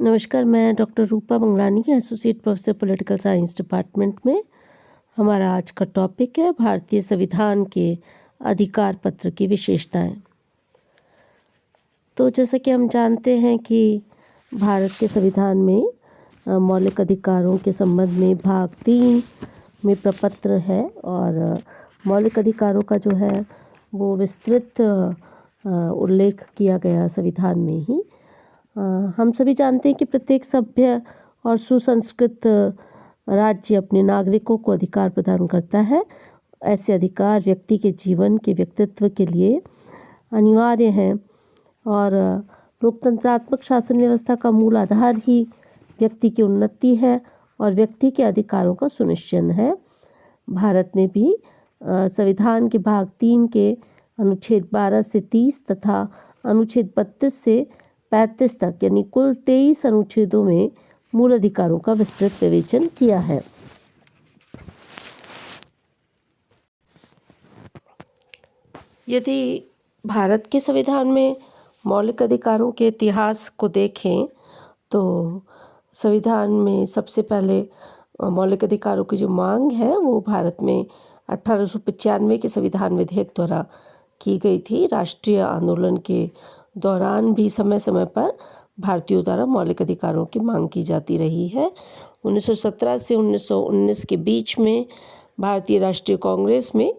नमस्कार, मैं doctor Rupa Manglani, associate professor political science department में। हमारा आज का टॉपिक है भारतीय संविधान के अधिकार पत्र की विशेषताएं। तो जैसा कि हम जानते हैं कि भारत के संविधान में मौलिक अधिकारों के संबंध में भाग 3 में प्रपत्र है और मौलिक अधिकारों का जो है वो विस्तृत उल्लेख किया गया संविधान में ही। हम सभी जानते हैं कि प्रत्येक सभ्य और सुसंस्कृत राज्य अपने नागरिकों को अधिकार प्रदान करता है। ऐसे अधिकार व्यक्ति के जीवन के व्यक्तित्व के लिए अनिवार्य हैं और लोकतंत्रात्मक शासन व्यवस्था का मूल आधार ही व्यक्ति की उन्नति है और व्यक्ति के अधिकारों का सुनिश्चय है। भारत में भी संविधान के भाग 3 के अनुच्छेद 12 से 30 तथा अनुच्छेद 32 से 35 तक यानी कुल 23 अनुच्छेदों में मूल अधिकारों का विस्तृत विवेचन किया है। यदि भारत के संविधान में मौलिक अधिकारों के इतिहास को देखें तो संविधान में सबसे पहले मौलिक अधिकारों की जो मांग है वो भारत में 1895 के संविधान विधेयक द्वारा की गई थी। राष्ट्रीय आंदोलन के दौरान भी समय समय पर भारतीयों द्वारा मौलिक अधिकारों की मांग की जाती रही है। 1917 से 1919 के बीच में भारतीय राष्ट्रीय कांग्रेस में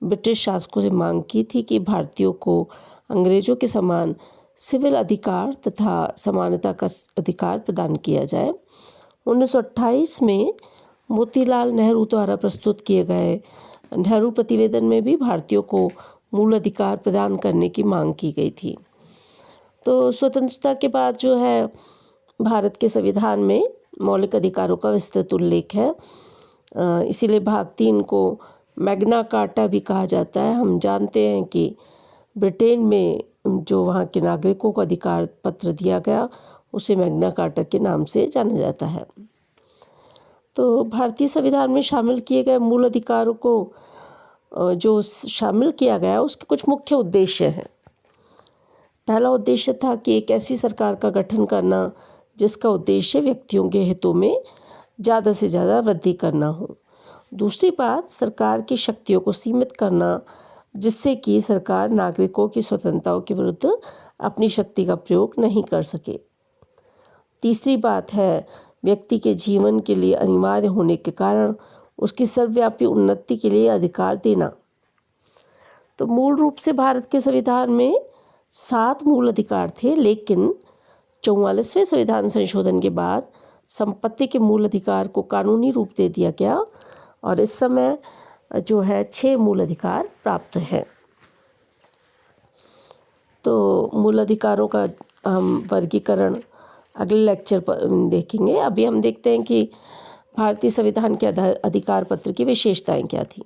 ब्रिटिश शासकों से मांग की थी कि भारतीयों को अंग्रेजों के समान सिविल अधिकार तथा समानता का अधिकार प्रदान किया जाए। 1928 में मोतीलाल नेहरू द्वारा प्रस्तुत किए गए नेहरू प्रतिवेदन में भी भारतीयों को मूल अधिकार प्रदान करने की मांग की गई थी। तो स्वतंत्रता के बाद जो है भारत के संविधान में मौलिक अधिकारों का विस्तृत उल्लेख है। इसीलिए भाग 3 को मैग्ना कार्टा भी कहा जाता है। हम जानते हैं कि ब्रिटेन में जो वहाँ के नागरिकों को अधिकार पत्र दिया गया उसे मैग्ना कार्टा के नाम से जाना जाता है। तो भारतीय संविधान में शामिल किए गए मूल अधिकारों को जो शामिल किया गया उसके कुछ मुख्य उद्देश्य हैं। पहला उद्देश्य था कि एक ऐसी सरकार का गठन करना जिसका उद्देश्य व्यक्तियों के हितों में ज़्यादा से ज़्यादा वृद्धि करना हो। दूसरी बात, सरकार की शक्तियों को सीमित करना जिससे कि सरकार नागरिकों की स्वतंत्रताओं के विरुद्ध अपनी शक्ति का प्रयोग नहीं कर सके। तीसरी बात है, व्यक्ति के जीवन के लिए अनिवार्य होने के कारण उसकी सर्वव्यापी उन्नति के लिए अधिकार देना। तो मूल रूप से भारत के संविधान में 7 मूल अधिकार थे, लेकिन 44वें संविधान संशोधन के बाद संपत्ति के मूल अधिकार को कानूनी रूप दे दिया गया और इस समय जो है 6 मूल अधिकार प्राप्त हैं। तो मूल अधिकारों का हम वर्गीकरण अगले लेक्चर पर देखेंगे। अभी हम देखते हैं कि भारतीय संविधान के अधिकार पत्र की विशेषताएं क्या थी।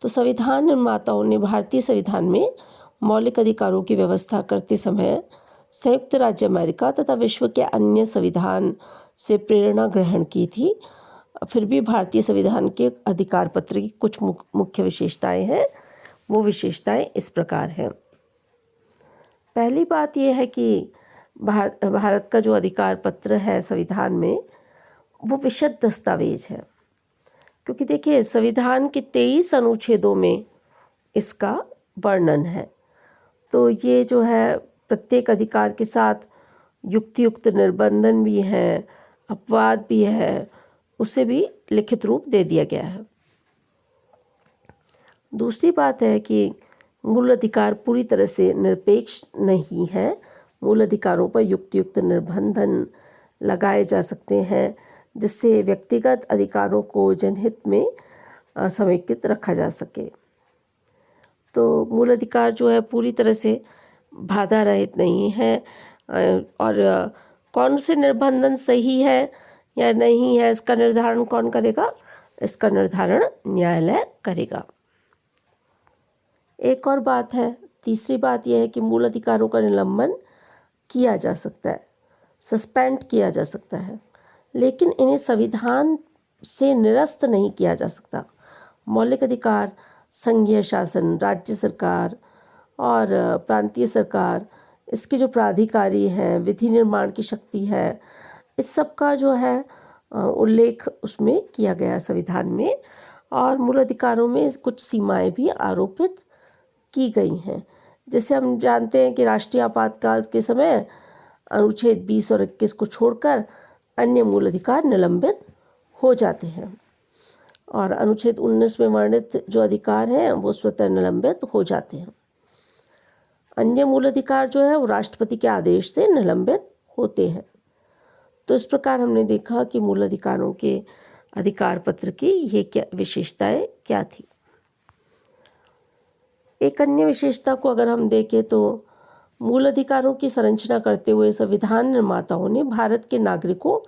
तो संविधान निर्माताओं ने भारतीय संविधान में मौलिक अधिकारों की व्यवस्था करते समय संयुक्त राज्य अमेरिका तथा विश्व के अन्य संविधान से प्रेरणा ग्रहण की थी। फिर भी भारतीय संविधान के अधिकार पत्र की कुछ मुख्य विशेषताएं हैं। वो विशेषताएं इस प्रकार हैं। पहली बात यह है कि भारत का जो अधिकार पत्र है संविधान में वो विशद दस्तावेज है, क्योंकि देखिए संविधान के 23 अनुच्छेदों में इसका वर्णन है। तो ये जो है प्रत्येक अधिकार के साथ युक्तियुक्त निर्बंधन भी है, अपवाद भी है, उसे भी लिखित रूप दे दिया गया है। दूसरी बात है कि मूल अधिकार पूरी तरह से निरपेक्ष नहीं है। मूल अधिकारों पर युक्तियुक्त निर्बंधन लगाए जा सकते हैं जिससे व्यक्तिगत अधिकारों को जनहित में समेकित रखा जा सके। तो मूल अधिकार जो है पूरी तरह से बाधा रहित नहीं है और कौन से निर्बंधन सही है या नहीं है इसका निर्धारण कौन करेगा? इसका निर्धारण न्यायालय करेगा। एक और बात है, तीसरी बात यह है कि मूल अधिकारों का निलंबन किया जा सकता है, सस्पेंड किया जा सकता है, लेकिन इन्हें संविधान से निरस्त नहीं किया जा सकता। मौलिक अधिकार संघीय शासन, राज्य सरकार और प्रांतीय सरकार इसके जो प्राधिकारी हैं, विधि निर्माण की शक्ति है, इस सब का जो है उल्लेख उसमें किया गया संविधान में। और मूल अधिकारों में कुछ सीमाएं भी आरोपित की गई हैं। जैसे हम जानते हैं कि राष्ट्रीय आपातकाल के समय अनुच्छेद 20 और 21 को छोड़कर अन्य मूल अधिकार निलंबित हो जाते हैं, और अनुच्छेद 19 में वर्णित जो अधिकार हैं वो स्वतः निलंबित हो जाते हैं। अन्य मूल अधिकार जो है वो राष्ट्रपति के आदेश से निलंबित होते हैं। तो इस प्रकार हमने देखा कि मूल अधिकारों के अधिकार पत्र की ये क्या विशेषताएं क्या थी। एक अन्य विशेषता को अगर हम देखें तो मूल अधिकारों की संरचना करते हुए संविधान निर्माताओं ने भारत के नागरिकों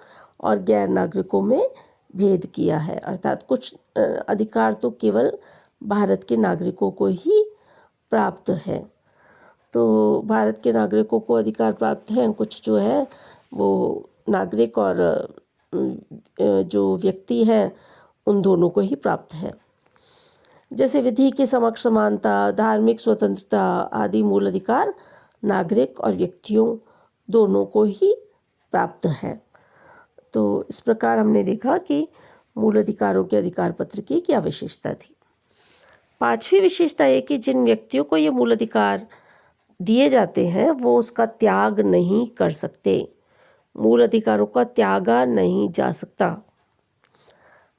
और गैर नागरिकों में भेद किया है। अर्थात कुछ अधिकार तो केवल भारत के नागरिकों को ही प्राप्त है। तो भारत के नागरिकों को अधिकार प्राप्त हैं, कुछ जो है वो नागरिक और जो व्यक्ति है उन दोनों को ही प्राप्त है। जैसे विधि के समक्ष समानता, धार्मिक स्वतंत्रता आदि मूल अधिकार नागरिक और व्यक्तियों दोनों को ही प्राप्त है। तो इस प्रकार हमने देखा कि मूल अधिकारों के अधिकार पत्र की क्या विशेषता थी। पांचवी विशेषता ये कि जिन व्यक्तियों को ये मूल अधिकार दिए जाते हैं वो उसका त्याग नहीं कर सकते। मूल अधिकारों का त्यागा नहीं जा सकता।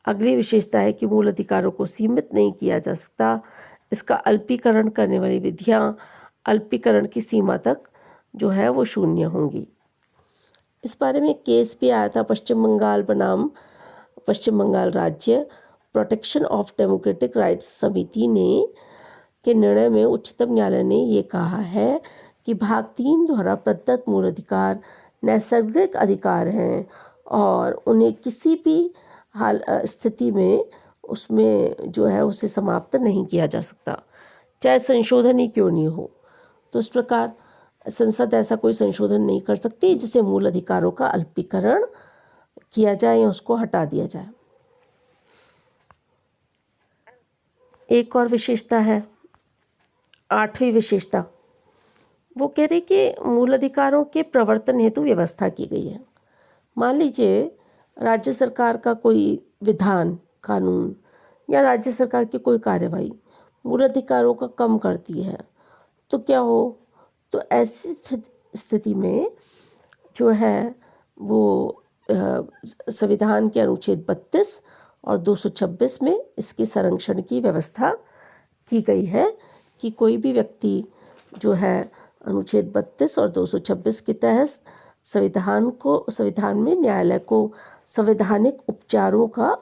अगली विशेषता है कि मूल अधिकारों को सीमित नहीं किया जा सकता। इसका अल्पीकरण करने वाली विधियां अल्पीकरण की सीमा तक जो है वो शून्य होंगी। इस बारे में केस भी आया था पश्चिम बंगाल बनाम पश्चिम बंगाल राज्य प्रोटेक्शन ऑफ डेमोक्रेटिक राइट्स समिति ने के निर्णय में उच्चतम न्यायालय ने ये कहा है कि भाग 3 द्वारा प्रदत्त मूल अधिकार नैसर्गिक अधिकार हैं और उन्हें किसी भी स्थिति में उसमें जो है उसे समाप्त नहीं किया जा सकता, चाहे संशोधन ही क्यों नहीं हो। तो इस प्रकार संसद ऐसा कोई संशोधन नहीं कर सकती जिसे मूल अधिकारों का अल्पीकरण किया जाए या उसको हटा दिया जाए। एक और विशेषता है, आठवीं विशेषता, वो कह रहे कि मूल अधिकारों के प्रवर्तन हेतु व्यवस्था की गई है। मान लीजिए राज्य सरकार का कोई विधान, कानून या राज्य सरकार की कोई कार्यवाही मूल अधिकारों का कम करती है, तो क्या हो, तो ऐसी स्थिति में जो है वो संविधान के अनुच्छेद 32 और 226 में इसके संरक्षण की व्यवस्था की गई है कि कोई भी व्यक्ति जो है अनुच्छेद 32 और 226 के तहत संविधान में न्यायालय को संवैधानिक उपचारों का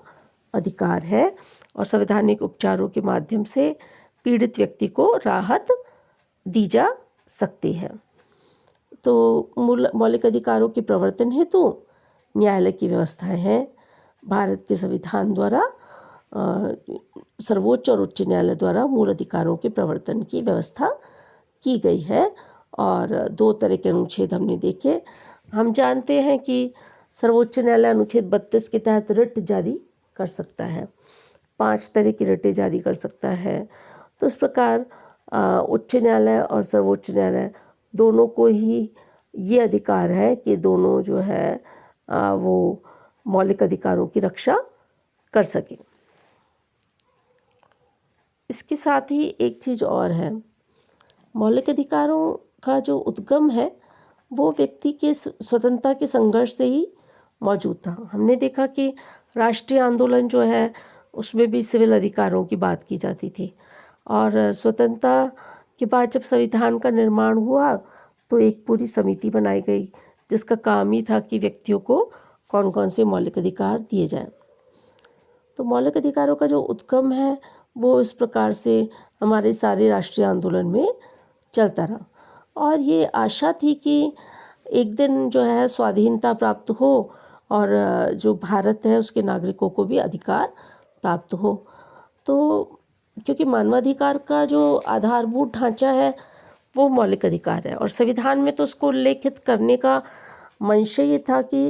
अधिकार है और संवैधानिक उपचारों के माध्यम से पीड़ित व्यक्ति को राहत दी जा सकती है। तो मौलिक अधिकारों के प्रवर्तन हेतु न्यायालय की व्यवस्थाएं हैं। भारत के संविधान द्वारा सर्वोच्च और उच्च न्यायालय द्वारा मूल अधिकारों के प्रवर्तन की व्यवस्था की गई है और 2 तरह के अनुच्छेद हमने देखे। हम जानते हैं कि सर्वोच्च न्यायालय अनुच्छेद 32 के तहत रिट जारी कर सकता है, 5 तरह की रिटें जारी कर सकता है। तो इस प्रकार उच्च न्यायालय और सर्वोच्च न्यायालय दोनों को ही ये अधिकार है कि दोनों जो है वो मौलिक अधिकारों की रक्षा कर सकें। इसके साथ ही एक चीज़ और है, मौलिक अधिकारों का जो उद्गम है वो व्यक्ति के स्वतंत्रता के संघर्ष से ही मौजूद था। हमने देखा कि राष्ट्रीय आंदोलन जो है उसमें भी सिविल अधिकारों की बात की जाती थी और स्वतंत्रता के बाद जब संविधान का निर्माण हुआ तो एक पूरी समिति बनाई गई जिसका काम ही था कि व्यक्तियों को कौन कौन से मौलिक अधिकार दिए जाएं। तो मौलिक अधिकारों का जो उद्गम है वो इस प्रकार से हमारे सारे राष्ट्रीय आंदोलन में चलता रहा और ये आशा थी कि एक दिन जो है स्वाधीनता प्राप्त हो और जो भारत है उसके नागरिकों को भी अधिकार प्राप्त हो। तो क्योंकि मानवाधिकार का जो आधारभूत ढांचा है वो मौलिक अधिकार है और संविधान में तो उसको उल्लेखित करने का मंशा ये था कि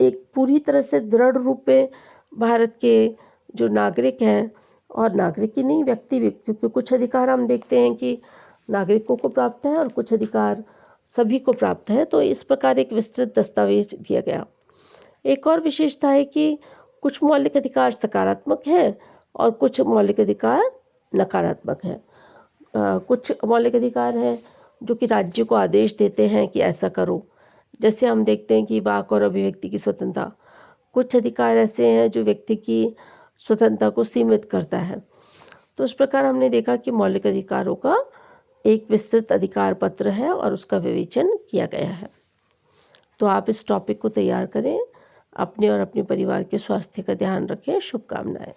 एक पूरी तरह से दृढ़ रूप में भारत के जो नागरिक हैं, और नागरिक ही नहीं व्यक्ति भी, क्योंकि कुछ अधिकार हम देखते हैं कि नागरिकों को प्राप्त है और कुछ अधिकार सभी को प्राप्त है। तो इस प्रकार एक विस्तृत दस्तावेज दिया गया। एक और विशेषता है कि कुछ मौलिक अधिकार सकारात्मक हैं और कुछ मौलिक अधिकार नकारात्मक हैं। कुछ मौलिक अधिकार हैं जो कि राज्य को आदेश देते हैं कि ऐसा करो, जैसे हम देखते हैं कि वाक और अभिव्यक्ति की स्वतंत्रता। कुछ अधिकार ऐसे हैं जो व्यक्ति की स्वतंत्रता को सीमित करता है। तो इस प्रकार हमने देखा कि मौलिक अधिकारों का एक विस्तृत अधिकार पत्र है और उसका विवेचन किया गया है। तो आप इस टॉपिक को तैयार करें, अपने और अपने परिवार के स्वास्थ्य का ध्यान रखें। शुभकामनाएं।